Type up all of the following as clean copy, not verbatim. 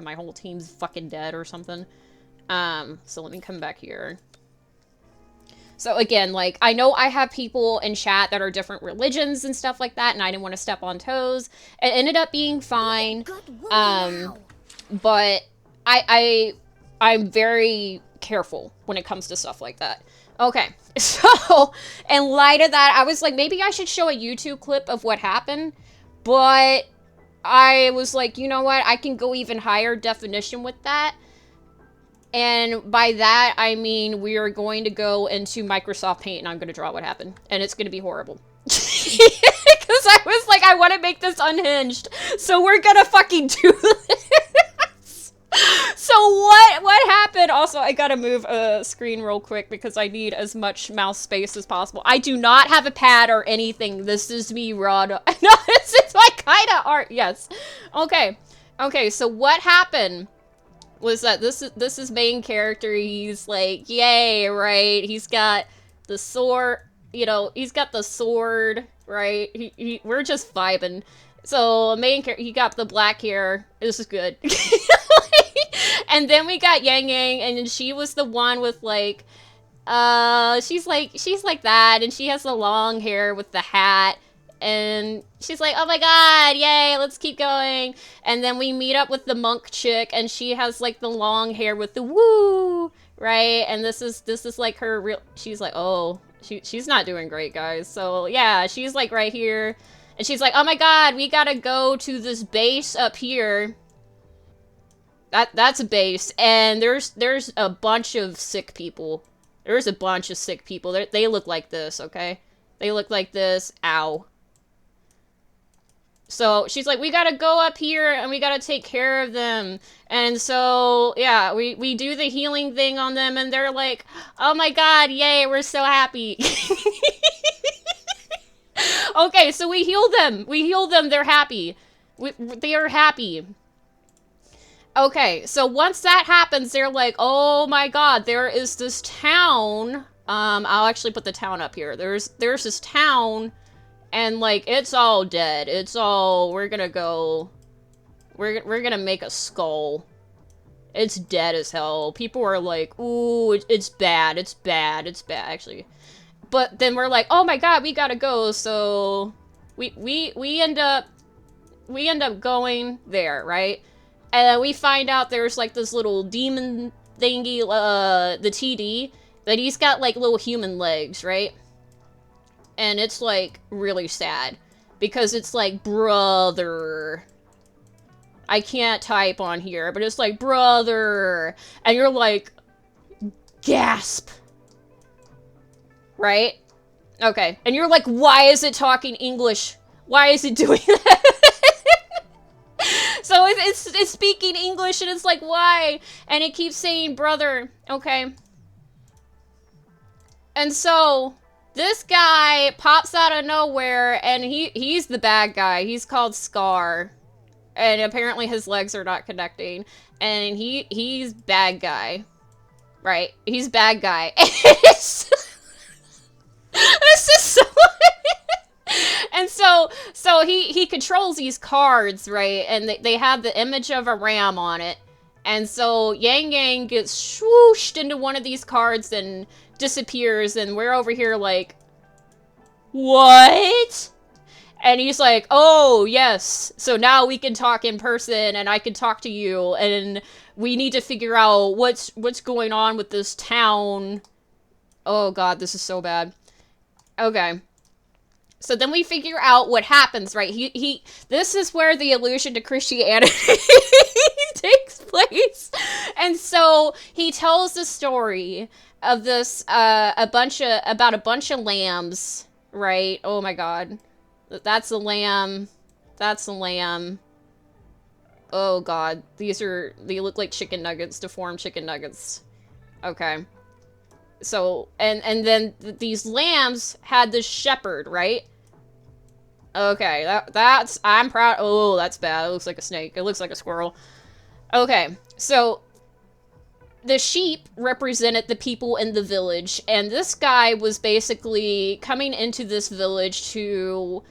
my whole team's fucking dead or something. So let me come back here. So again, like, I know I have people in chat that are different religions and stuff like that, and I didn't want to step on toes. It ended up being fine. But I'm very careful when it comes to stuff like that. Okay, so in light of that, I was like, maybe I should show a YouTube clip of what happened, but I was like, you know what, I can go even higher definition with that. And by that, I mean we are going to go into Microsoft Paint and I'm going to draw what happened. And it's going to be horrible. Because I was like, I want to make this unhinged. So we're going to fucking do this. So what happened? Also, I got to move a screen real quick because I need as much mouse space as possible. I do not have a pad or anything. This is me raw. No, this is my kind of art. Yes. Okay. Okay, so what happened was that this is main character. He's like, yay, right? He's got the sword, you know, he's got the sword, right? We're just vibing. So main character, he got the black hair. This is good. And then we got Yang Yang, and she was the one with like, she's like that, and she has the long hair with the hat. And she's like, oh my god, yay, let's keep going. And then we meet up with the monk chick, and she has like the long hair with the woo, right? And this is like her real, she's like, oh, she's not doing great, guys. So yeah, she's like right here, and she's like, oh my god, we gotta go to this base up here. That's a base, and there's a bunch of sick people. There's a bunch of sick people. They look like this, okay? They look like this. Ow. So she's like, we gotta go up here and we gotta take care of them. And so, yeah, we do the healing thing on them, and they're like, oh my god, yay, we're so happy. Okay, so we heal them. We heal them, they're happy. They are happy. Okay, so once that happens, they're like, oh my god, there is this town. I'll actually put the town up here. There's this town. And, like, it's all dead. It's all, we're gonna go, we're gonna make a skull. It's dead as hell. People are like, ooh, it's bad, it's bad, it's bad, actually. But then we're like, oh my god, we gotta go, so we end up going there, right? And then we find out there's, like, this little demon thingy, the TD, that he's got, like, little human legs, right? And it's, like, really sad. Because it's like, brother. I can't type on here, but it's like, brother. And you're like, gasp. Right? Okay. And you're like, why is it talking English? Why is it doing that? So it's speaking English, and it's like, why? And it keeps saying brother. Okay. And so this guy pops out of nowhere, and he's the bad guy. He's called Scar. And apparently his legs are not connecting. And he's bad guy. Right? He's bad guy. This is so... And so he controls these cards, right? And they have the image of a ram on it. And so Yang Yang gets swooshed into one of these cards and disappears, and we're over here like, what? And he's like, oh, yes, so now we can talk in person, and I can talk to you, and we need to figure out what's going on with this town. Oh god, this is so bad. Okay. So then we figure out what happens, right? This is where the allusion to Christianity takes place. And so he tells the story of this, about a bunch of lambs, right? Oh my god. That's a lamb. That's a lamb. Oh god. They look like chicken nuggets, deformed chicken nuggets. Okay. So, and then these lambs had this shepherd, right? Okay, I'm proud. Oh, that's bad. It looks like a snake. It looks like a squirrel. Okay, so the sheep represented the people in the village, and this guy was basically coming into this village to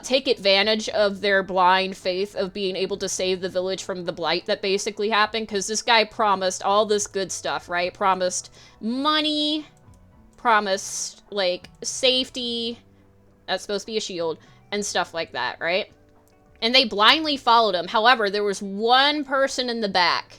take advantage of their blind faith of being able to save the village from the blight that basically happened, because this guy promised all this good stuff, right? Promised money, promised, like, safety, that's supposed to be a shield, and stuff like that, right? And they blindly followed him. However, there was one person in the back,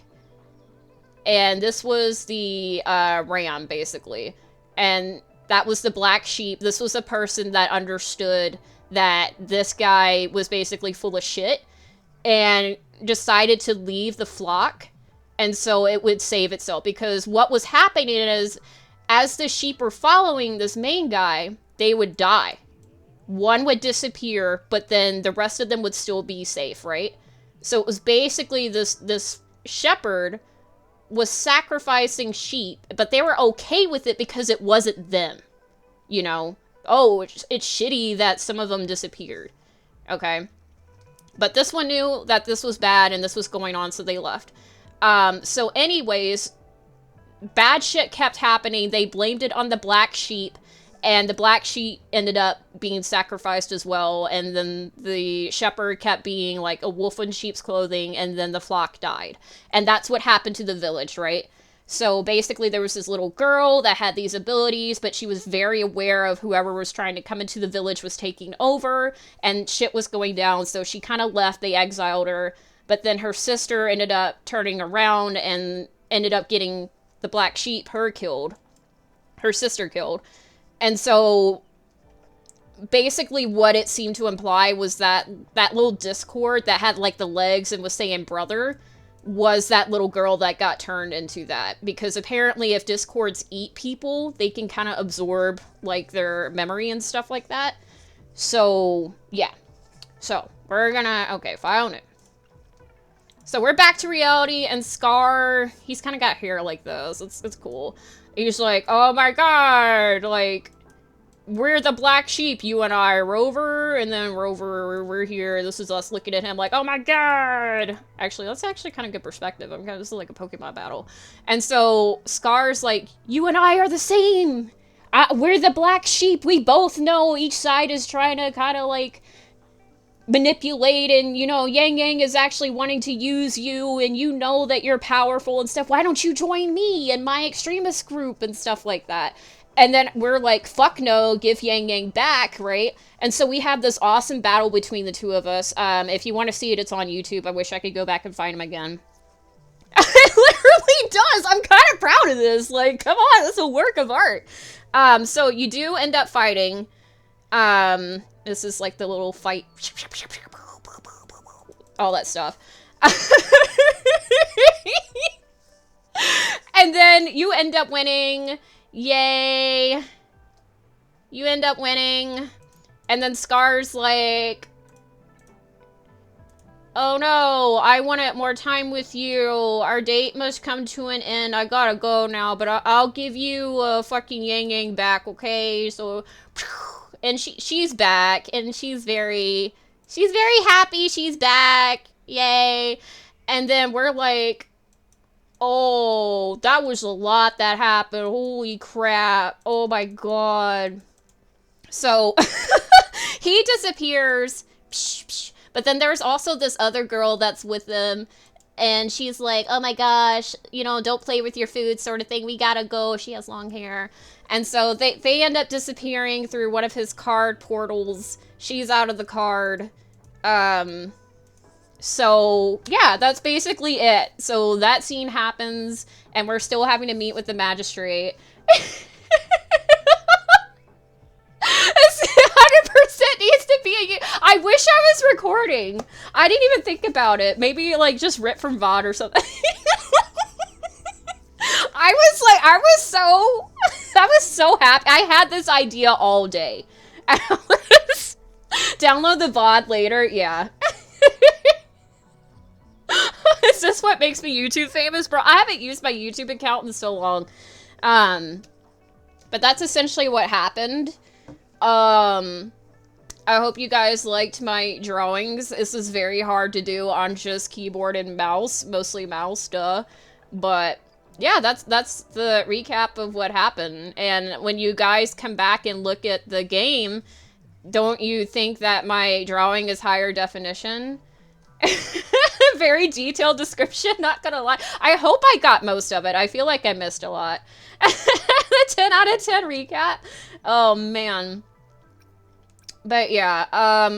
and this was the ram, basically. And that was the black sheep. This was a person that understood that this guy was basically full of shit and decided to leave the flock, and so it would save itself. Because what was happening is, as the sheep were following this main guy, they would die. One would disappear, but then the rest of them would still be safe, right? So it was basically this shepherd was sacrificing sheep, but they were okay with it because it wasn't them, you know? Oh, it's shitty that some of them disappeared, okay? But this one knew that this was bad and this was going on, so they left. So anyways, bad shit kept happening. They blamed it on the black sheep, and the black sheep ended up being sacrificed as well, and then the shepherd kept being like a wolf in sheep's clothing, and then the flock died. And that's what happened to the village, right? So basically there was this little girl that had these abilities, but she was very aware of whoever was trying to come into the village was taking over, and shit was going down, so she kind of left. They exiled her, but then her sister ended up turning around and ended up getting the black sheep, her sister killed. And so basically what it seemed to imply was that that little Discord that had like the legs and was saying brother was that little girl that got turned into that. Because apparently if Discords eat people, they can kind of absorb like their memory and stuff like that. So yeah. So we're gonna, okay, found it. So we're back to reality, and Scar, he's kind of got hair like this. It's cool. He's like, oh my god, like, we're the black sheep, you and I, Rover, and then Rover, we're here, this is us looking at him like, oh my god! Actually, that's actually kind of good perspective. This is like a Pokemon battle. And so, Scar's like, you and I are the same! We're the black sheep, we both know each side is trying to kind of like manipulate, and you know, Yang Yang is actually wanting to use you, and you know that you're powerful and stuff. Why don't you join me and my extremist group and stuff like that? And then we're like, fuck no, give Yang Yang back, right? And so we have this awesome battle between the two of us. If you want to see it, it's on YouTube. I wish I could go back and find him again. It literally does. I'm kind of proud of this. Like, come on, it's a work of art. So you do end up fighting. This is like the little fight. All that stuff. And then you end up winning. Yay. You end up winning. And then Scar's like, oh no, I wanted more time with you. Our date must come to an end. I gotta go now, but I'll give you fucking Yang Yang back, okay? So, and she's back, and she's very happy she's back. Yay. And then we're like, oh, that was a lot that happened. Holy crap. Oh my god. So, he disappears. But then there's also this other girl that's with them, and she's like, oh my gosh, you know, don't play with your food sort of thing. We gotta go. She has long hair. And so they end up disappearing through one of his card portals. She's out of the card. So, yeah, that's basically it. So that scene happens, and we're still having to meet with the magistrate. It's 100% needs to be I wish I was recording. I didn't even think about it. Maybe, like, just rip from VOD or something. I was so happy. I had this idea all day. Download the VOD later. Yeah. Is this what makes me YouTube famous? Bro, I haven't used my YouTube account in so long. But that's essentially what happened. I hope you guys liked my drawings. This is very hard to do on just keyboard and mouse. Mostly mouse, duh. But yeah, that's the recap of what happened. And when you guys come back and look at the game, Don't you think that my drawing is higher definition? Very detailed description, not gonna lie. I hope I got most of it. I feel like I missed a lot. The 10 out of 10 recap. Oh, man. But yeah, I